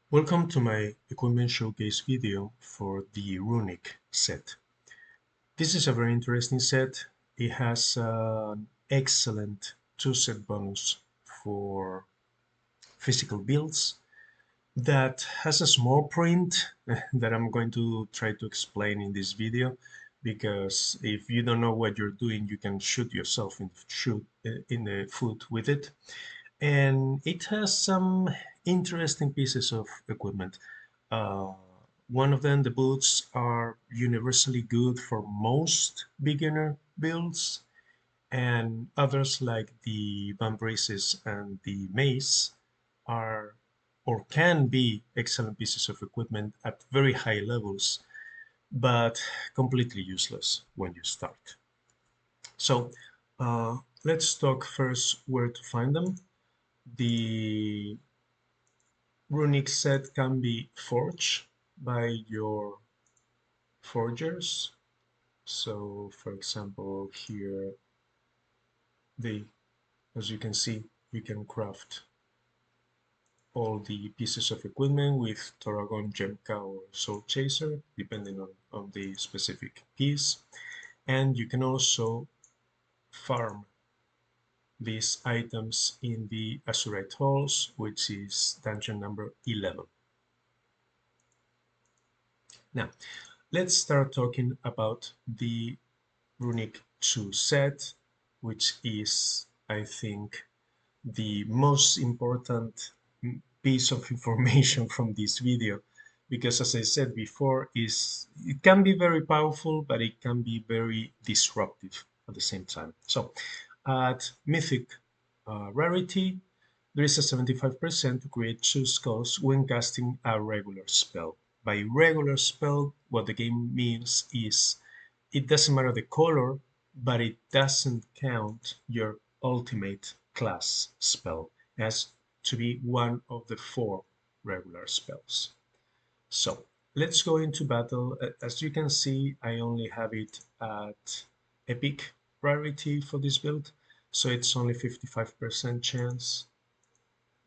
Welcome to my equipment showcase video for the Runic set. This is a very interesting set. It has an excellent two-set bonus for physical builds that has a small print that I'm going to try to explain in this video, because if you don't know what you're doing, you can shoot yourself in the foot with it. And it has some interesting pieces of equipment. Uh, One of them, the boots, are universally good for most beginner builds, and others like the bump braces and the mace are or can be excellent pieces of equipment at very high levels, but completely useless when you start. So let's talk first where to find them. The Runic set can be forged by your forgers. So for example, here they, as you can see, you can craft all the pieces of equipment with Toragon, Gemka, or Soul Chaser, depending on the specific piece. And you can also farm these items in the Azurite Halls, which is dungeon number 11. Now, let's start talking about the Runic 2 set, which is, I think, the most important piece of information from this video, because as I said before, it can be very powerful, but it can be very disruptive at the same time. So at Mythic rarity, there is a 75% to create two skulls when casting a regular spell. By regular spell, what the game means is it doesn't matter the color, but it doesn't count your ultimate class spell as to be one of the four regular spells. So let's go into battle. As you can see, I only have it at epic rarity for this build, so it's only 55% chance,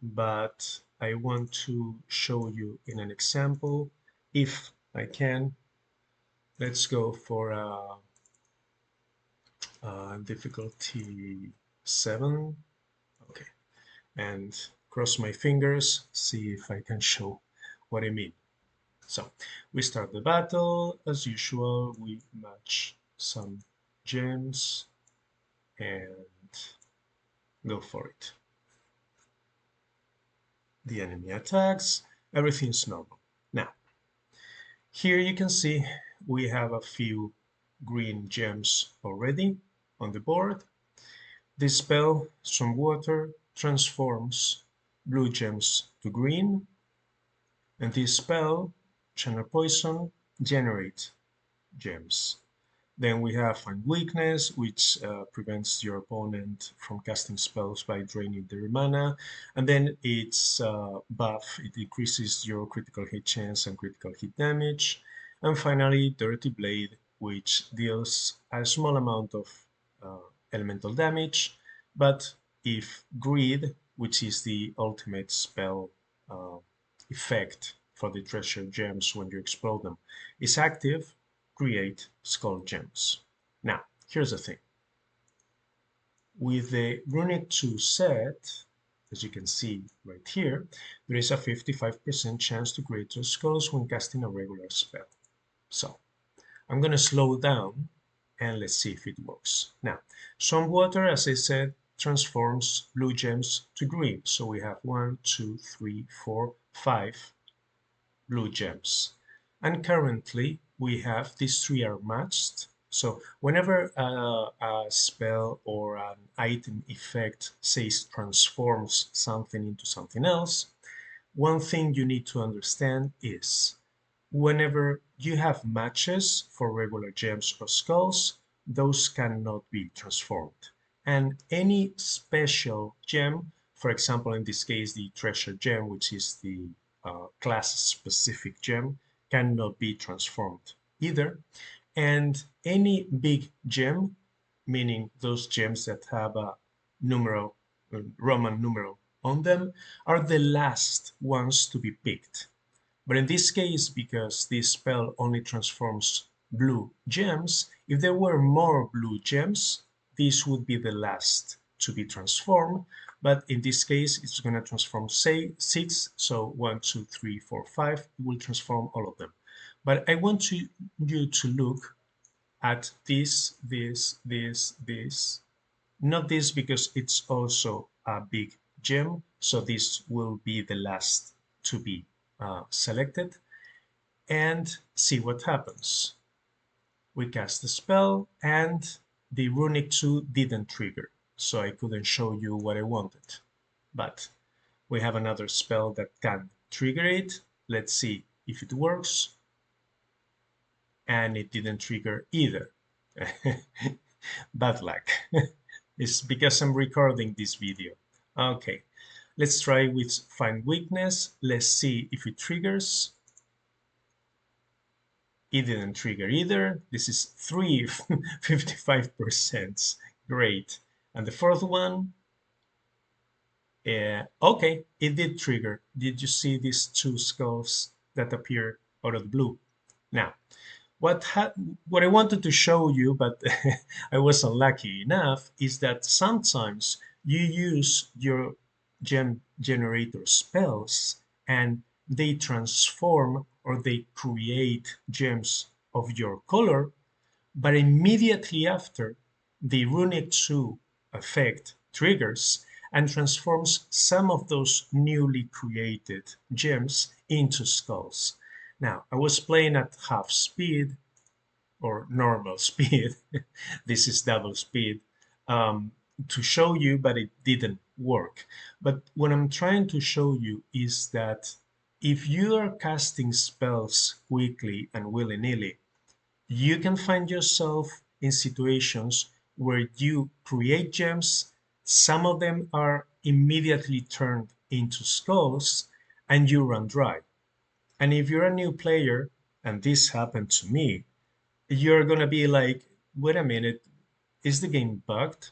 but I want to show you in an example if I can. Let's go for difficulty 7. Okay, and cross my fingers, see if I can show what I mean. So we start the battle as usual. We match some gems and go for it. The enemy attacks, everything's normal. Now here you can see we have a few green gems already on the board. This spell, Some Water, transforms blue gems to green, and this spell, Channel Poison, generates gems. Then we have Find Weakness, which prevents your opponent from casting spells by draining their mana. And then its buff, it increases your critical hit chance and critical hit damage. And finally, Dirty Blade, which deals a small amount of uh, elemental damage. But if Greed, which is the ultimate spell uh, effect for the treasure gems when you explode them, is active, create skull gems. Now, here's the thing. With the Runic 2 set, as you can see right here, there is a 55% chance to create two skulls when casting a regular spell. So, I'm going to slow down and let's see if it works. Now, some water, as I said, transforms blue gems to green. So we have 1, 2, 3, 4, 5 blue gems. And currently we have these three are matched. So whenever a spell or an item effect says transforms something into something else, one thing you need to understand is whenever you have matches for regular gems or skulls, those cannot be transformed. And any special gem, for example, in this case, the treasure gem, which is the class-specific gem, cannot be transformed either. And any big gem, meaning those gems that have a numeral, Roman numeral on them are the last ones to be picked. But in this case, because this spell only transforms blue gems, if there were more blue gems, this would be the last to be transformed. But in this case, it's going to transform, say, 6. So 1, 2, 3, 4, 5. It will transform all of them. But I want you to look at this. Not this because it's also a big gem. So this will be the last to be selected and see what happens. We cast the spell and the Runic 2 didn't trigger, so I couldn't show you what I wanted. But we have another spell that can trigger it. Let's see if it works. And it didn't trigger either. Bad luck. It's because I'm recording this video. Okay, let's try with Find Weakness. Let's see if it triggers. It didn't trigger either. This is 55%. Great. And the fourth one, okay, it did trigger. Did you see these two skulls that appear out of the blue? Now, what what I wanted to show you, but I was unlucky enough, is that sometimes you use your gem generator spells and they transform or they create gems of your color, but immediately after, the Runic 2 effect triggers and transforms some of those newly created gems into skulls. Now, I was playing at half speed or normal speed. This is double speed to show you, but it didn't work. But what I'm trying to show you is that if you are casting spells quickly and willy-nilly, you can find yourself in situations where you create gems, some of them are immediately turned into skulls, and you run dry. And if you're a new player, and this happened to me, you're gonna be like, wait a minute, is the game bugged?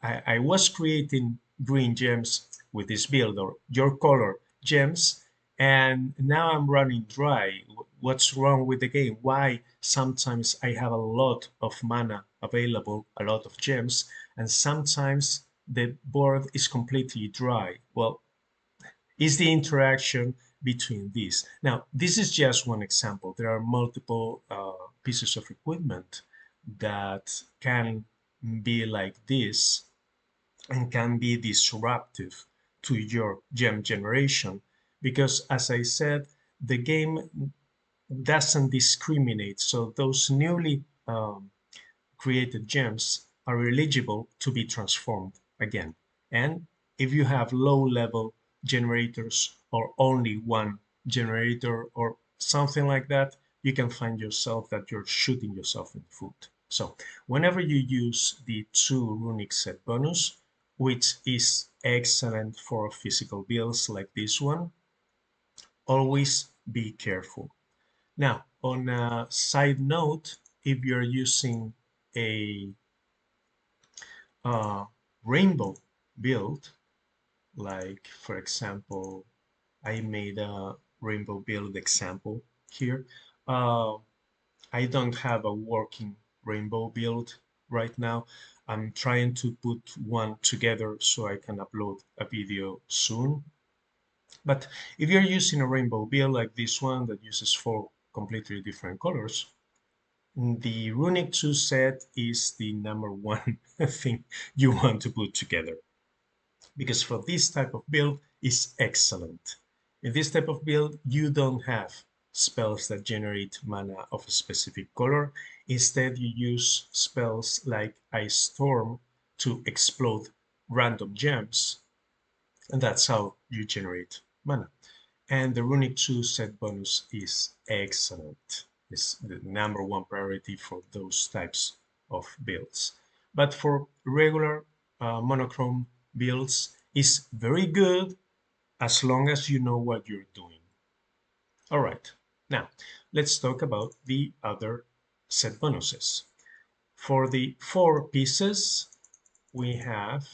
I was creating green gems with this build or your color gems, and now I'm running dry. What's wrong with the game? Why sometimes I have a lot of mana available, a lot of gems, and sometimes the board is completely dry? Well, is the interaction between these. Now, this is just one example. There are multiple pieces of equipment that can be like this and can be disruptive to your gem generation because, as I said, the game doesn't discriminate. So those newly created gems are eligible to be transformed again. And if you have low level generators or only one generator or something like that, you can find yourself that you're shooting yourself in the foot. So whenever you use the 2 runic set bonus, which is excellent for physical builds like this one, always be careful. Now, on a side note, if you're using a uh, rainbow build, like for example, I made a rainbow build example here. Uh, I don't have a working rainbow build right now. I'm trying to put one together so I can upload a video soon. But if you're using a rainbow build like this one that uses 4 completely different colors, the Runic 2 set is the number one thing you want to put together because for this type of build is excellent. In this type of build, you don't have spells that generate mana of a specific color. Instead, you use spells like Ice Storm to explode random gems, and that's how you generate mana. And the Runic 2 set bonus is excellent. It's the number one priority for those types of builds. But for regular monochrome builds, it's very good as long as you know what you're doing. All right, now let's talk about the other set bonuses. For the 4 pieces, we have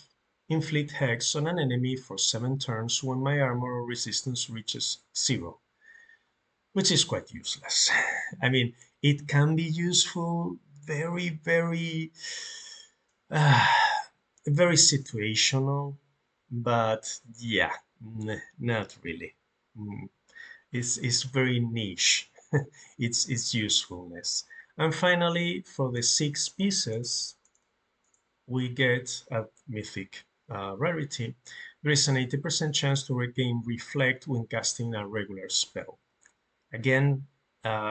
inflict hex on an enemy for 7 turns when my armor or resistance reaches 0, which is quite useless. I mean, it can be useful, very, very, uh, very situational, but yeah, not really. Mm, it's very niche. Its usefulness. And finally, for the 6 pieces, we get a mythic rarity. There is an 80% chance to regain reflect when casting a regular spell. Again,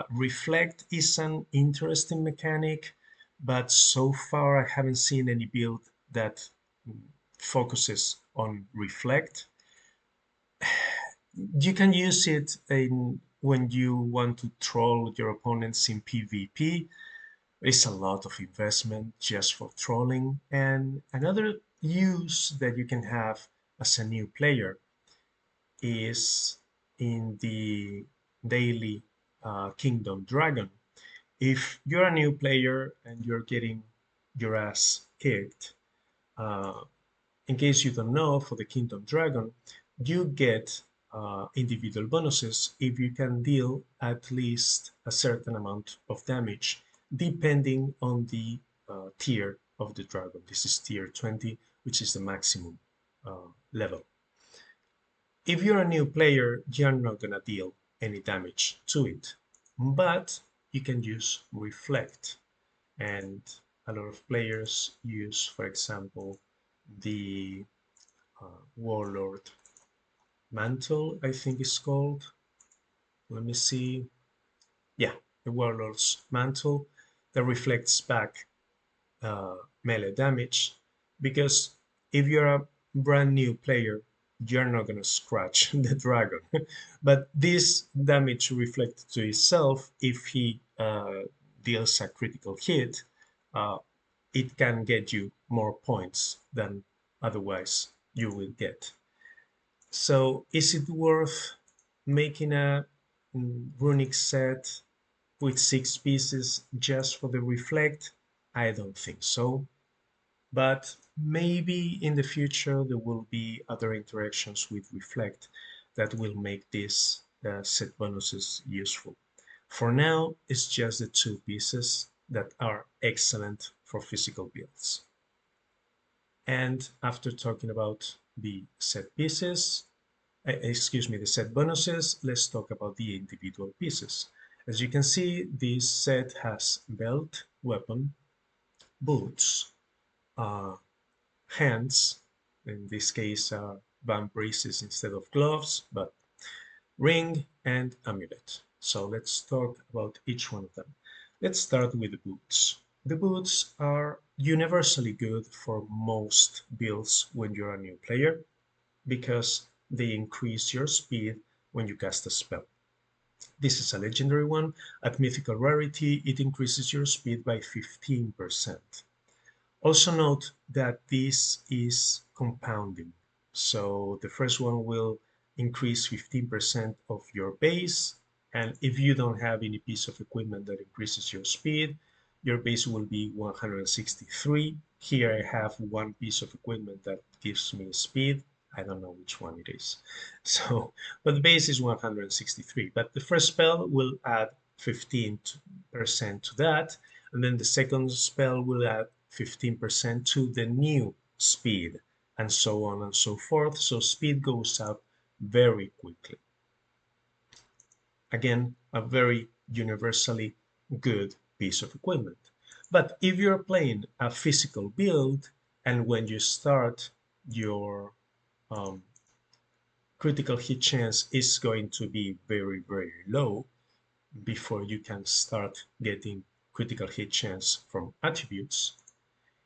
reflect is an interesting mechanic, but so far I haven't seen any build that focuses on reflect. You can use it when you want to troll your opponents in PvP. It's a lot of investment just for trolling. And another use that you can have as a new player is in the daily Kingdom Dragon. If you're a new player and you're getting your ass kicked, uh, in case you don't know, for the Kingdom Dragon, you get individual bonuses if you can deal at least a certain amount of damage, depending on the tier of the dragon. This is tier 20, which is the maximum level. If you're a new player, you're not gonna deal any damage to it, but you can use Reflect, and a lot of players use, for example, the Warlord Mantle, I think it's called. Let me see. Yeah, the Warlord's Mantle that reflects back melee damage. Because if you're a brand new player, you're not going to scratch the dragon. But this damage reflected to itself, if he deals a critical hit, uh, it can get you more points than otherwise you will get. So is it worth making a runic set with 6 pieces just for the reflect? I don't think so. But maybe in the future there will be other interactions with reflect that will make these set bonuses useful. For now, it's just the 2 pieces that are excellent for physical builds. And after talking about the set pieces, excuse me, the set bonuses, let's talk about the individual pieces. As you can see, this set has belt, weapon, boots, uh, hands, in this case band braces instead of gloves, but ring and amulet. So let's talk about each one of them. Let's start with the boots. The boots are universally good for most builds when you're a new player because they increase your speed when you cast a spell. This is a legendary one. At mythical rarity, it increases your speed by 15%. Also note that this is compounding. So the first one will increase 15% of your base. And if you don't have any piece of equipment that increases your speed, your base will be 163. Here I have one piece of equipment that gives me speed. I don't know which one it is. So, but the base is 163. But the first spell will add 15% to that. And then the second spell will add 15% to the new speed, and so on and so forth. So speed goes up very quickly. Again, a very universally good piece of equipment. But if you're playing a physical build, and when you start, your um, critical hit chance is going to be very, very low before you can start getting critical hit chance from attributes.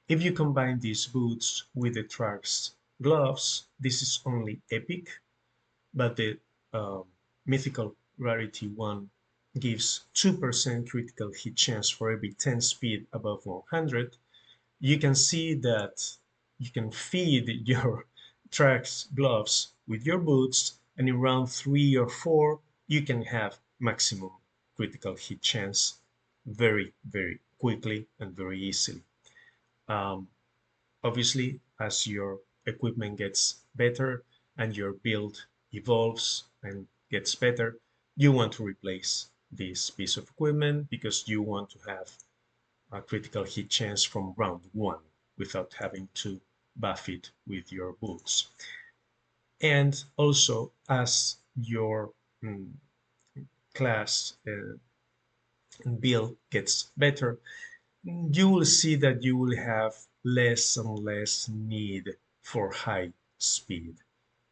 If you combine these boots with the Trax gloves, this is only epic, but the um, mythical rarity one gives 2% critical hit chance for every 10 speed above 100. You can see that you can feed your Trax gloves with your boots, and in round 3 or 4, you can have maximum critical hit chance very, very quickly and very easily. Um, Obviously, as your equipment gets better and your build evolves and gets better, you want to replace this piece of equipment because you want to have a critical hit chance from round one without having to buff it with your boots. And also, as your class build gets better, you will see that you will have less and less need for high speed.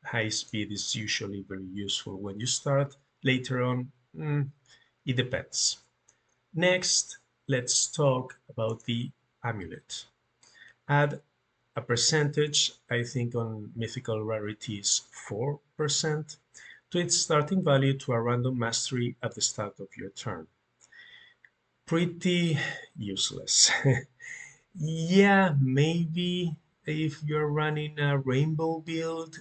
High speed is usually very useful when you start. Later on, it depends. Next, let's talk about the amulet. Add a percentage, I think on mythical rarity is 4%, to its starting value to a random mastery at the start of your turn. Pretty useless. Yeah, maybe if you're running a rainbow build,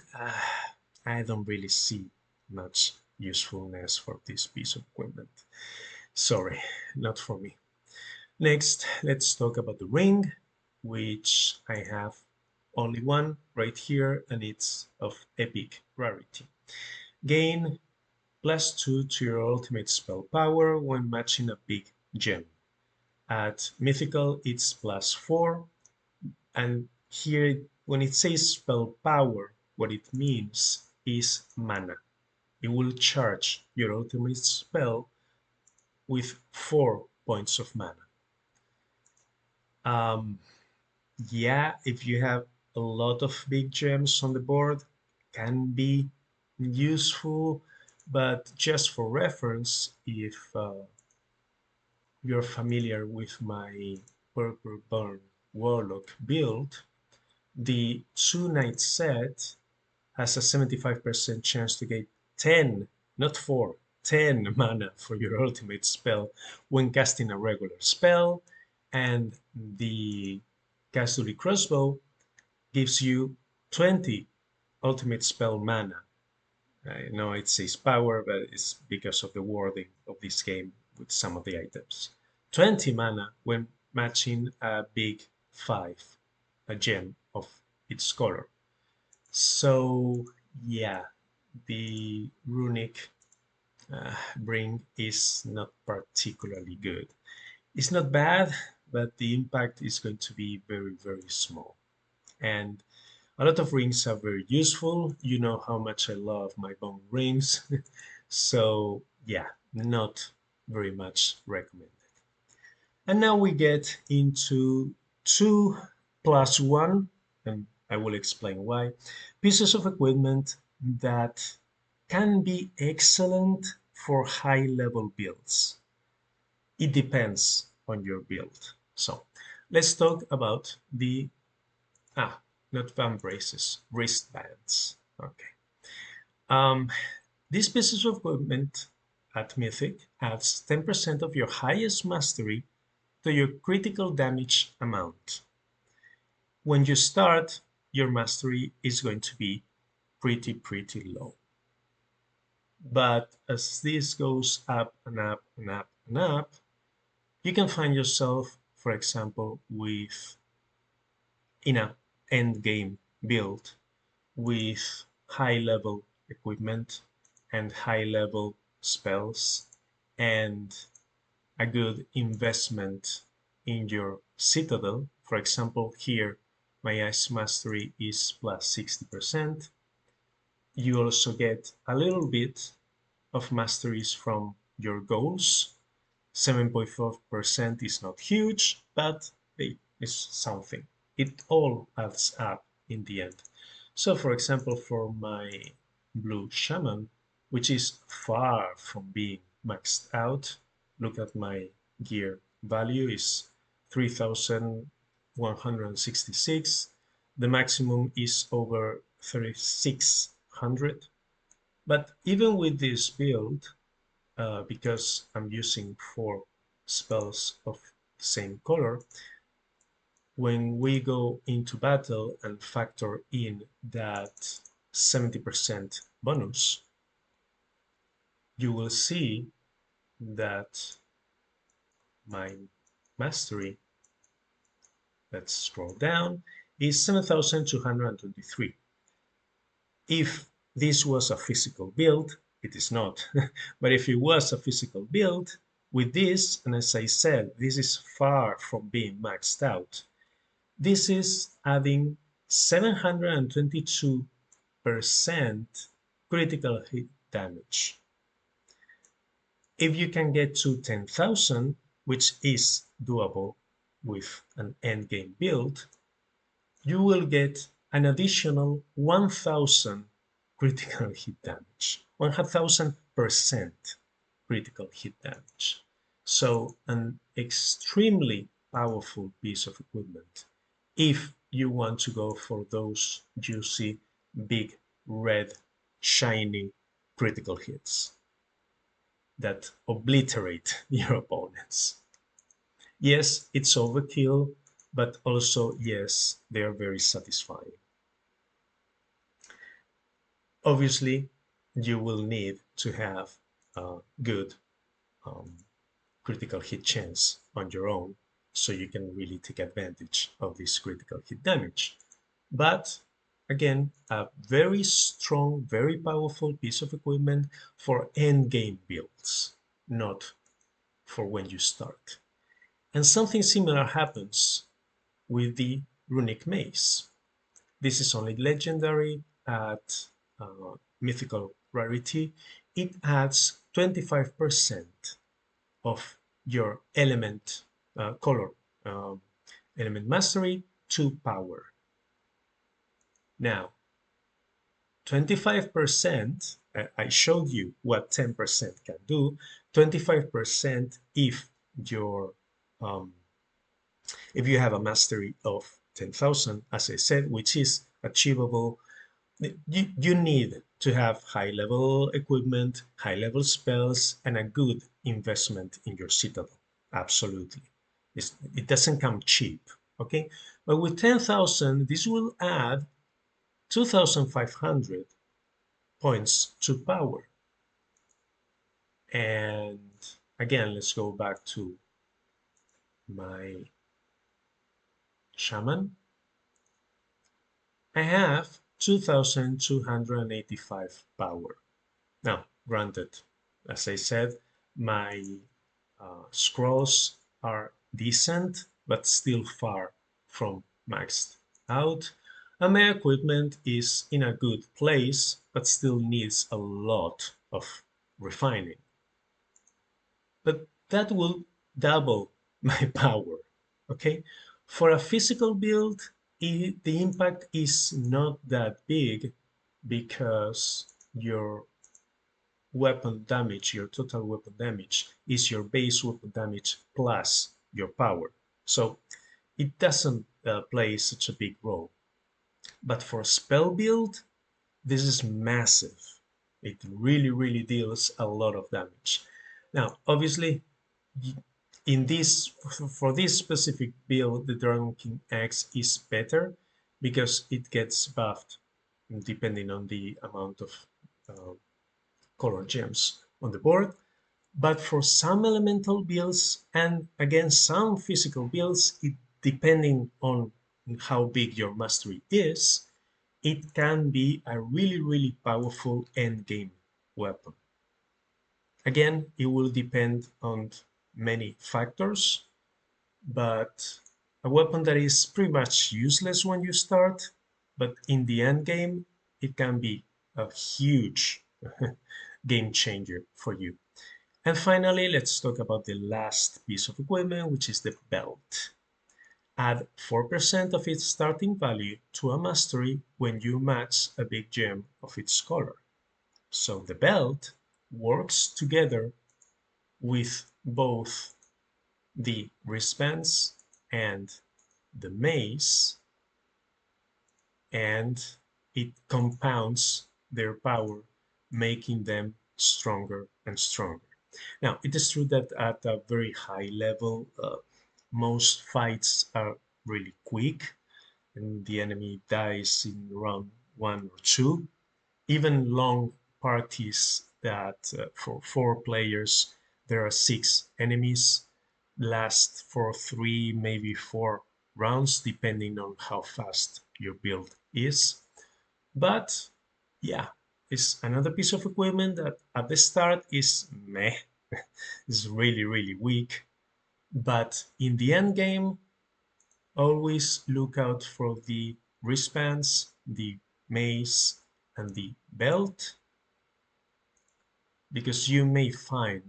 I don't really see much usefulness for this piece of equipment. Sorry, not for me. Next, let's talk about the ring, which I have only one right here, and it's of epic rarity. Gain +2 to your ultimate spell power when matching a big gem. At mythical, it's +4, and here, when it says spell power, what it means is mana. It will charge your ultimate spell with 4 points of mana. Um, yeah, if you have a lot of big gems on the board, can be useful, but just for reference, if you're familiar with my Purple Burn Warlock build, the 2-night set has a 75% chance to get 10, not 4, 10 mana for your ultimate spell when casting a regular spell, and the Castlery Crossbow gives you 20 ultimate spell mana. I know it says power, but it's because of the wording of this game with some of the items. 20 mana when matching a big 5, a gem of its color. So, yeah, the Runic bring is not particularly good. It's not bad, but the impact is going to be very, very small. And a lot of rings are very useful. You know how much I love my bone rings. So, yeah, not very much recommended. And now we get into 2+1, and I will explain why, pieces of equipment that can be excellent for high level builds. It depends on your build. So let's talk about the, not fan braces, wristbands. Okay. Um, these pieces of equipment at Mythic adds 10% of your highest mastery to your critical damage amount. When you start, your mastery is going to be pretty low. But as this goes up and up and up and up, you can find yourself, for example, with in a end game build with high level equipment and high level spells and a good investment in your citadel. For example, here my ice mastery is +60%. You also get a little bit of masteries from your goals. 7.4% is not huge, but it's something. It all adds up in the end. So, for example, for my blue shaman, which is far from being maxed out, look at my gear value is 3,166. The maximum is over 3,600. But even with this build, because I'm using 4 spells of the same color, when we go into battle and factor in that 70% bonus, you will see that my mastery, let's scroll down, is 7,223. If this was a physical build, it is not, but if it was a physical build, with this, and as I said, this is far from being maxed out, this is adding 722% critical hit damage. If you can get to 10,000, which is doable with an endgame build, you will get an additional 1,000 critical hit damage, 1,000% critical hit damage. So an extremely powerful piece of equipment if you want to go for those juicy, big, red, shiny critical hits that obliterate your opponents. Yes, it's overkill, but also, yes, they are very satisfying. Obviously, you will need to have a good um, critical hit chance on your own so you can really take advantage of this critical hit damage. But again, a very strong, very powerful piece of equipment for end game builds, not for when you start. And something similar happens with the Runic Mace. This is only legendary at mythical rarity. It adds 25% of your element color element mastery to power. Now, 25%, I showed you what 10% can do. 25% um, if you have a mastery of 10,000, as I said, which is achievable. You need to have high level equipment, high level spells, and a good investment in your citadel. Absolutely. It doesn't come cheap. Okay. But with 10,000, this will add 2,500 points to power. And again, let's go back to my shaman. I have 2,285 power. Now, granted, as I said, my scrolls are decent, but still far from maxed out. And my equipment is in a good place, but still needs a lot of refining. But that will double my power, okay? For a physical build, the impact is not that big because your weapon damage, your total weapon damage, is your base weapon damage plus your power. So it doesn't play such a big role. But for spell build, this is massive. It really, really deals a lot of damage. Now, obviously, in this for this specific build, the Dragon King X is better because it gets buffed depending on the amount of uh, color gems on the board. But for some elemental builds and again some physical builds, depending on how big your mastery is, it can be a really, really powerful endgame weapon. Again, it will depend on many factors, but a weapon that is pretty much useless when you start, but in the end game, it can be a huge game changer for you. And finally, let's talk about the last piece of equipment, which is the belt. Add 4% of its starting value to a mastery when you match a big gem of its color. So the belt works together with both the wristbands and the mace, and it compounds their power, making them stronger and stronger. Now, it is true that at a very high level, most fights are really quick and the enemy dies in round one or two. Even long parties that for 4 players, there are 6 enemies, last for 3, maybe 4 rounds depending on how fast your build is. But yeah, it's another piece of equipment that at the start is meh, is really, really weak. But in the end game, always look out for the wristbands, the mace, and the belt, because you may find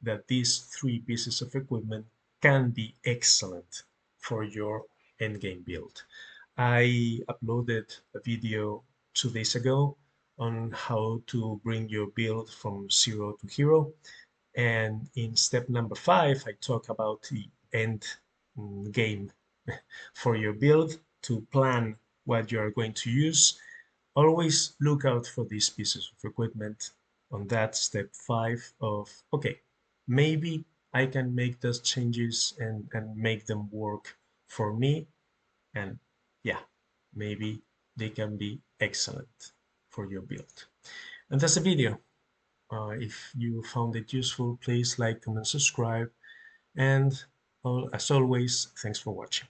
that these three pieces of equipment can be excellent for your endgame build. I uploaded a video 2 days ago on how to bring your build from zero to hero. And in step number 5, I talk about the end game for your build to plan what you are going to use. Always look out for these pieces of equipment on that step 5 of, okay, maybe I can make those changes and make them work for me. And yeah, maybe they can be excellent for your build. And that's the video. If you found it useful, please like, comment, subscribe. And as always, thanks for watching.